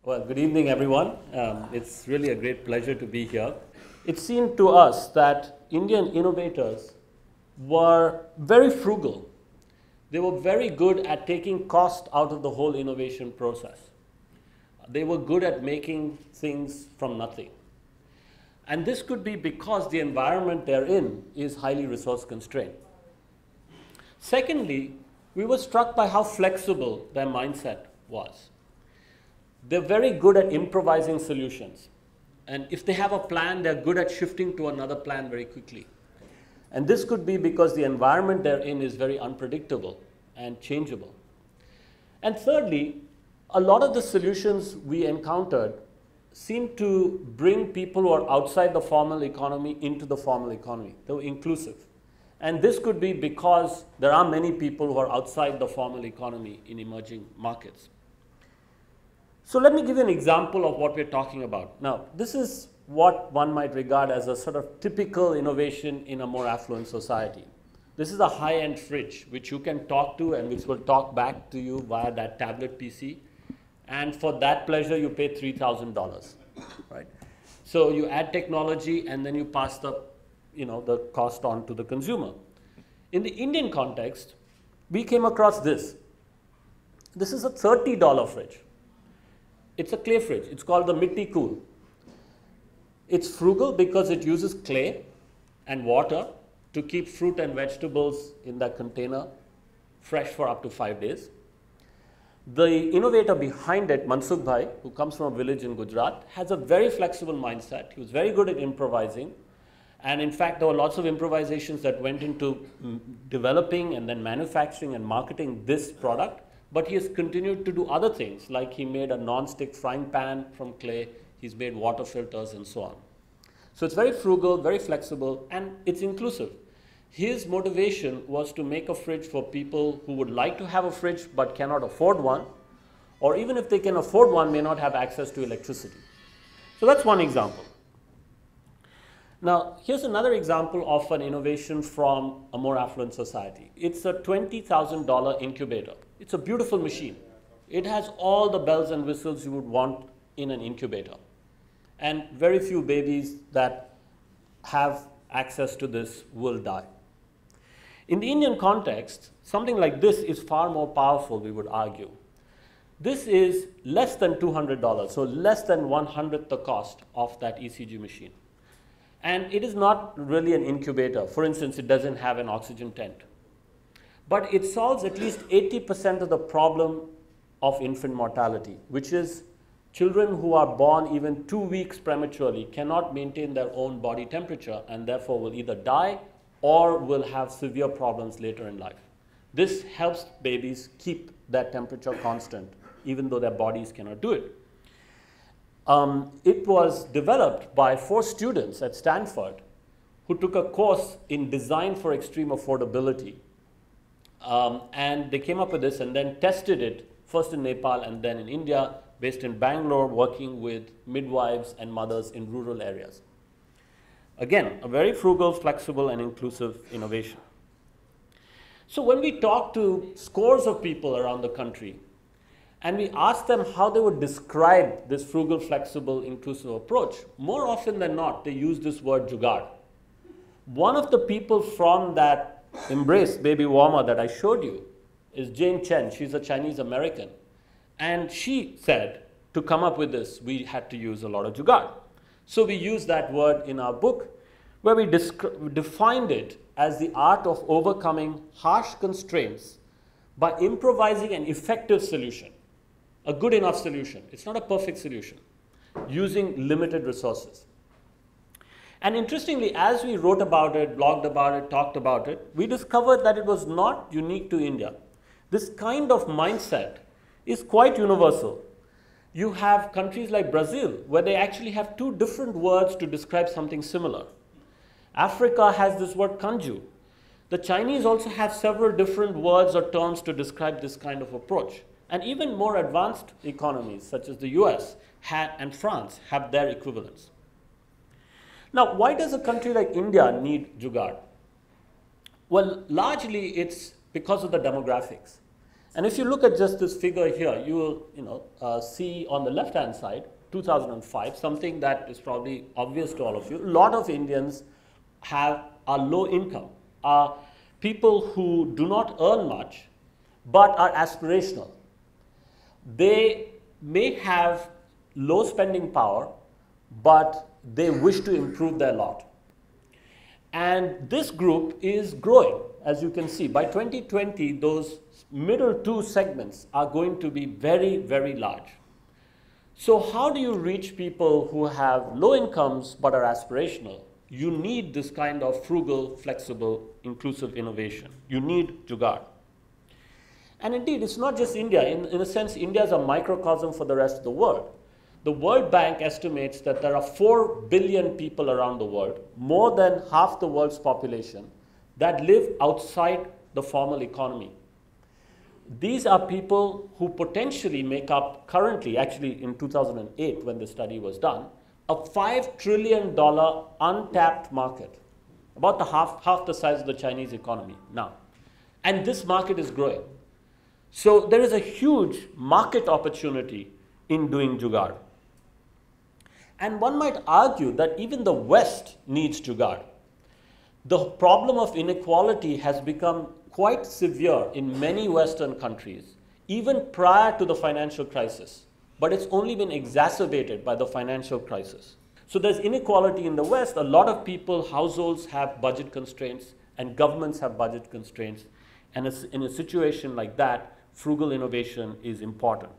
Well, good evening, everyone. It's really a great pleasure to be here. It seemed to us that Indian innovators were very frugal. They were very good at taking cost out of the whole innovation process. They were good at making things from nothing. And this could be because the environment they're in is highly resource constrained. Secondly, we were struck by how flexible their mindset was. They're very good at improvising solutions. And if they have a plan, they're good at shifting to another plan very quickly. And this could be because the environment they're in is very unpredictable and changeable. And thirdly, a lot of the solutions we encountered seem to bring people who are outside the formal economy into the formal economy. They were inclusive. And this could be because there are many people who are outside the formal economy in emerging markets. So let me give you an example of what we're talking about. Now, this is what one might regard as a sort of typical innovation in a more affluent society. This is a high-end fridge which you can talk to and which will talk back to you via that tablet PC. And for that pleasure, you pay $3,000, right? So you add technology and then you pass the cost on to the consumer. In the Indian context, we came across this. This is a $30 fridge. It's a clay fridge. It's called the Mitti Cool. It's frugal because it uses clay and water to keep fruit and vegetables in that container fresh for up to 5 days. The innovator behind it, Mansukh Bhai, who comes from a village in Gujarat, has a very flexible mindset. He was very good at improvising. And in fact, there were lots of improvisations that went into developing and then manufacturing and marketing this product. But he has continued to do other things, like he made a non-stick frying pan from clay, he's made water filters and so on. So it's very frugal, very flexible, and it's inclusive. His motivation was to make a fridge for people who would like to have a fridge but cannot afford one, or even if they can afford one, may not have access to electricity. So that's one example. Now, here's another example of an innovation from a more affluent society. It's a $20,000 incubator. It's a beautiful machine. It has all the bells and whistles you would want in an incubator. And very few babies that have access to this will die. In the Indian context, something like this is far more powerful, we would argue. This is less than $200, so less than 1/100th the cost of that ECG machine. And it is not really an incubator. For instance, it doesn't have an oxygen tent. But it solves at least 80% of the problem of infant mortality, which is children who are born even 2 weeks prematurely cannot maintain their own body temperature and therefore will either die or will have severe problems later in life. This helps babies keep that temperature constant, even though their bodies cannot do it. It was developed by 4 students at Stanford who took a course in design for extreme affordability. And they came up with this and then tested it first in Nepal and then in India, based in Bangalore, working with midwives and mothers in rural areas. Again, a very frugal, flexible, and inclusive innovation. So when we talk to scores of people around the country, and we ask them how they would describe this frugal, flexible, inclusive approach, more often than not, they use this word jugaad. One of the people from that Embrace baby warmer that I showed you is Jane Chen. She's a Chinese American. And she said, to come up with this, we had to use a lot of jugaad. So we used that word in our book, where we defined it as the art of overcoming harsh constraints by improvising an effective solution. A good enough solution. It's not a perfect solution. Using limited resources. And interestingly, as we wrote about it, blogged about it, talked about it, we discovered that it was not unique to India. This kind of mindset is quite universal. You have countries like Brazil, where they actually have 2 different words to describe something similar. Africa has this word kanju. The Chinese also have several different words or terms to describe this kind of approach. And even more advanced economies, such as the US and France, have their equivalents. Now, why does a country like India need jugaad? Well, largely it's because of the demographics. And if you look at just this figure here, you will see on the left-hand side, 2005, something that is probably obvious to all of you. A lot of Indians are low income, are people who do not earn much, but are aspirational. They may have low spending power, but they wish to improve their lot. And this group is growing, as you can see. By 2020, those middle two segments are going to be very, very large. So how do you reach people who have low incomes but are aspirational? You need this kind of frugal, flexible, inclusive innovation. You need Jugaad. And indeed, it's not just India. In a sense, India is a microcosm for the rest of the world. The World Bank estimates that there are 4 billion people around the world, more than half the world's population, that live outside the formal economy. These are people who potentially make up currently, actually in 2008 when the study was done, a $5 trillion untapped market, about half the size of the Chinese economy now. And this market is growing. So there is a huge market opportunity in doing Jugaad. And one might argue that even the West needs Jugaad. The problem of inequality has become quite severe in many Western countries, even prior to the financial crisis. But it's only been exacerbated by the financial crisis. So there's inequality in the West. A lot of people, households have budget constraints, and governments have budget constraints. And in a situation like that, frugal innovation is important.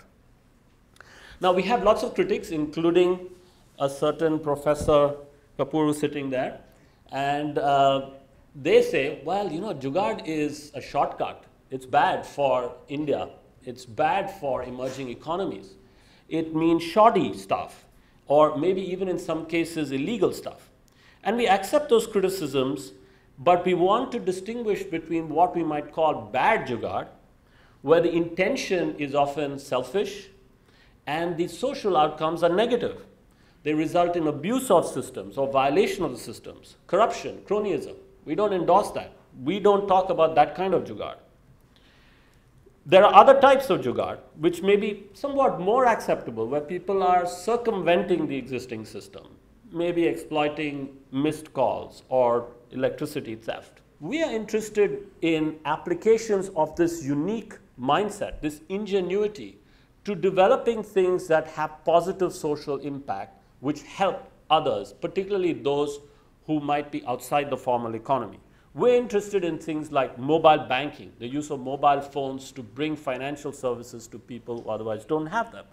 Now, we have lots of critics, including a certain Professor Kapoor sitting there. And they say, well, Jugaad is a shortcut. It's bad for India. It's bad for emerging economies. It means shoddy stuff, or maybe even in some cases illegal stuff. And we accept those criticisms, but we want to distinguish between what we might call bad Jugaad, where the intention is often selfish and the social outcomes are negative. They result in abuse of systems or violation of the systems, corruption, cronyism. We don't endorse that. We don't talk about that kind of Jugaad. There are other types of Jugaad which may be somewhat more acceptable, where people are circumventing the existing system, maybe exploiting missed calls or electricity theft. We are interested in applications of this unique mindset, this ingenuity, to developing things that have positive social impact, which help others, particularly those who might be outside the formal economy. We're interested in things like mobile banking, the use of mobile phones to bring financial services to people who otherwise don't have them.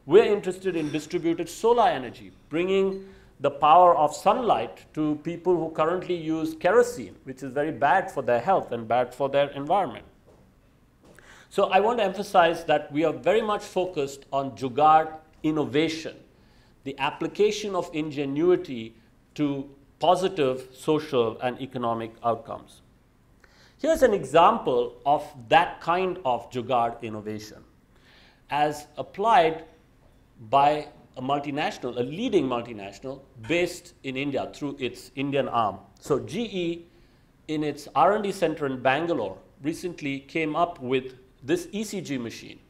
We're interested in distributed solar energy, bringing the power of sunlight to people who currently use kerosene, which is very bad for their health and bad for their environment. So I want to emphasize that we are very much focused on Jugaad innovation, the application of ingenuity to positive social and economic outcomes. Here's an example of that kind of Jugaad innovation as applied by a multinational, a leading multinational based in India through its Indian arm. So GE, in its R&D center in Bangalore, recently came up with this ECG machine,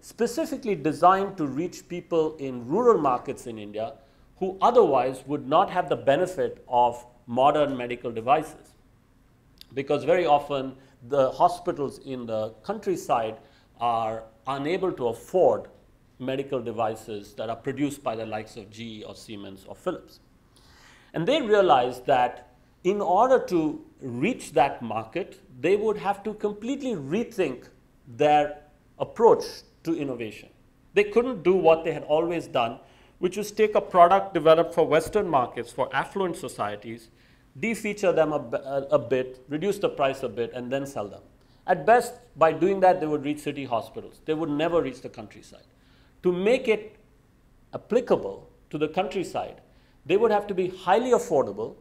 specifically designed to reach people in rural markets in India who otherwise would not have the benefit of modern medical devices. Because very often the hospitals in the countryside are unable to afford medical devices that are produced by the likes of GE or Siemens or Philips. And they realized that in order to reach that market, they would have to completely rethink their approach to innovation. They couldn't do what they had always done, which was take a product developed for Western markets, for affluent societies, de-feature them a bit, reduce the price a bit, and then sell them. At best, by doing that, they would reach city hospitals. They would never reach the countryside. To make it applicable to the countryside, they would have to be highly affordable.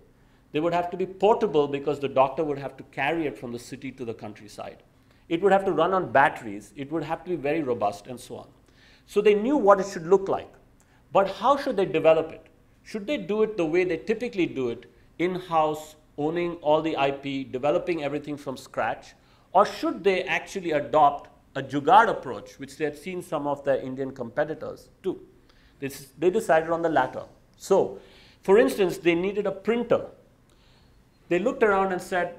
They would have to be portable because the doctor would have to carry it from the city to the countryside. It would have to run on batteries. It would have to be very robust and so on. So they knew what it should look like. But how should they develop it? Should they do it the way they typically do it, in-house, owning all the IP, developing everything from scratch? Or should they actually adopt a jugaad approach, which they had seen some of their Indian competitors do. They decided on the latter. So, for instance, they needed a printer. They looked around and said,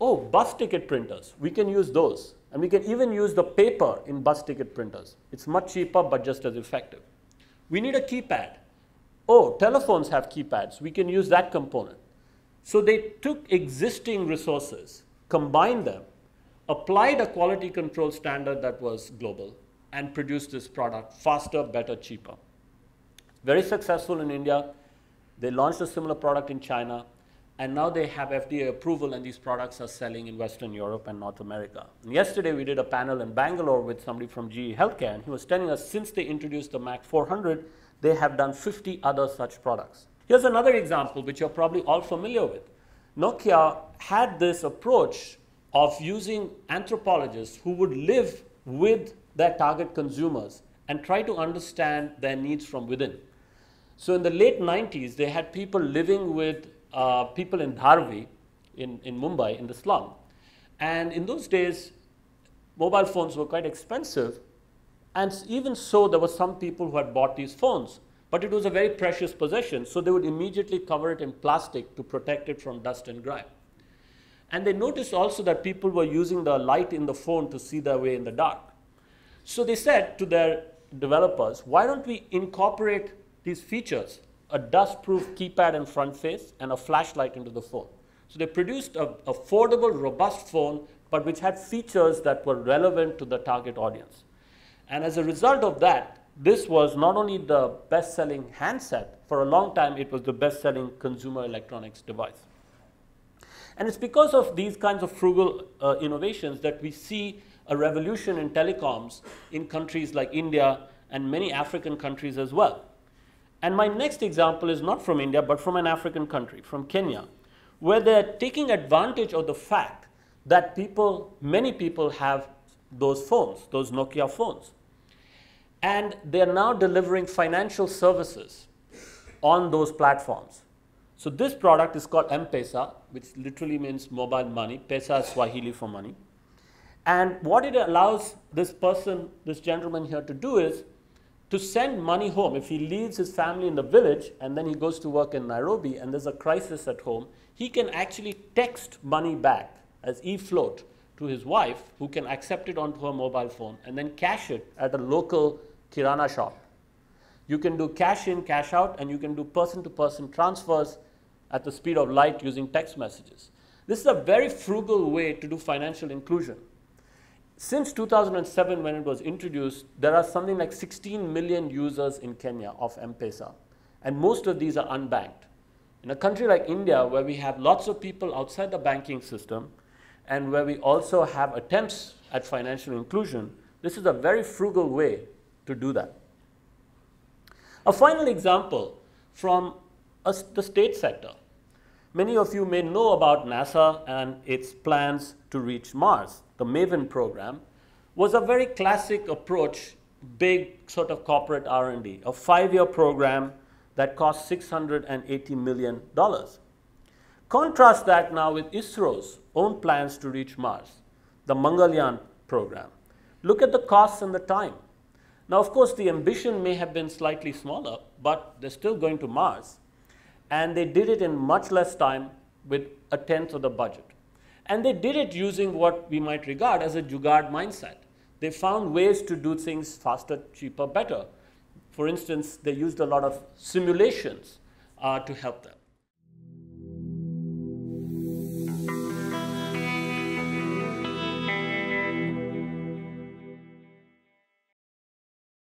oh, bus ticket printers, we can use those. And we can even use the paper in bus ticket printers. It's much cheaper, but just as effective. We need a keypad. Oh, telephones have keypads. We can use that component. So they took existing resources, combined them, applied a quality control standard that was global, and produced this product faster, better, cheaper. Very successful in India. They launched a similar product in China. And now they have FDA approval, and these products are selling in Western Europe and North America. And yesterday, we did a panel in Bangalore with somebody from GE Healthcare, and he was telling us since they introduced the Mac 400, they have done 50 other such products. Here's another example, which you're probably all familiar with. Nokia had this approach of using anthropologists who would live with their target consumers and try to understand their needs from within. So in the late 90s, they had people living with people in Dharvi, in Mumbai, in the slum. And in those days, mobile phones were quite expensive. And even so, there were some people who had bought these phones. But it was a very precious possession, so they would immediately cover it in plastic to protect it from dust and grime. And they noticed also that people were using the light in the phone to see their way in the dark. So they said to their developers, why don't we incorporate these features, a dust-proof keypad and front face, and a flashlight into the phone. So they produced an affordable, robust phone, but which had features that were relevant to the target audience. And as a result of that, this was not only the best-selling handset, for a long time it was the best-selling consumer electronics device. And it's because of these kinds of frugal innovations that we see a revolution in telecoms in countries like India and many African countries as well. And my next example is not from India, but from an African country, from Kenya, where they're taking advantage of the fact that many people have those phones, those Nokia phones. And they're now delivering financial services on those platforms. So this product is called M-Pesa, which literally means mobile money. Pesa is Swahili for money. And what it allows this gentleman here to do is to send money home. If he leaves his family in the village and then he goes to work in Nairobi and there's a crisis at home, he can actually text money back as e-float to his wife, who can accept it onto her mobile phone and then cash it at a local kirana shop. You can do cash in, cash out, and you can do person-to-person transfers at the speed of light using text messages. This is a very frugal way to do financial inclusion. Since 2007, when it was introduced, there are something like 16 million users in Kenya of M-Pesa, and most of these are unbanked. In a country like India, where we have lots of people outside the banking system, and where we also have attempts at financial inclusion, this is a very frugal way to do that. A final example from the state sector. Many of you may know about NASA and its plans to reach Mars. The MAVEN program was a very classic approach, big sort of corporate R&D, a 5-year program that cost $680 million. Contrast that now with ISRO's own plans to reach Mars, the Mangalyaan program. Look at the costs and the time. Now, of course, the ambition may have been slightly smaller, but they're still going to Mars. And they did it in much less time with a tenth of the budget. And they did it using what we might regard as a jugaad mindset. They found ways to do things faster, cheaper, better. For instance, they used a lot of simulations to help them.